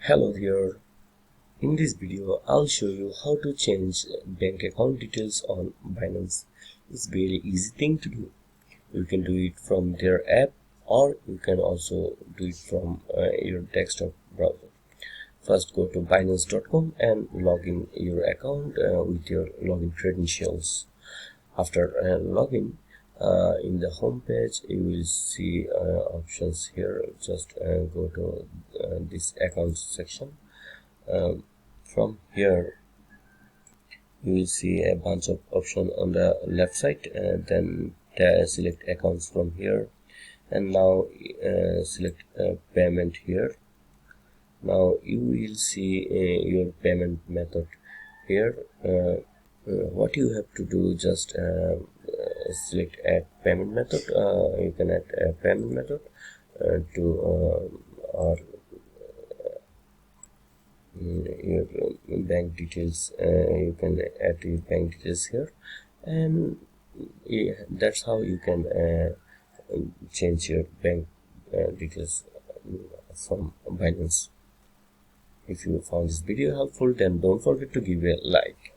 Hello there. In this video, I'll show you how to change bank account details on Binance. It's very easy thing to do. You can do it from their app, or you can also do it from your desktop browser. First, go to Binance.com and log in your account with your login credentials. After login, in the home page you will see options here. Just go to this accounts section. From here you will see a bunch of options on the left side, then select accounts from here, and now select payment here. Now you will see your payment method here. What you have to do, just select add payment method. You can add a payment method to or your bank details. You can add your bank details here, and that's how you can change your bank details from Binance. If you found this video helpful, then don't forget to give a like.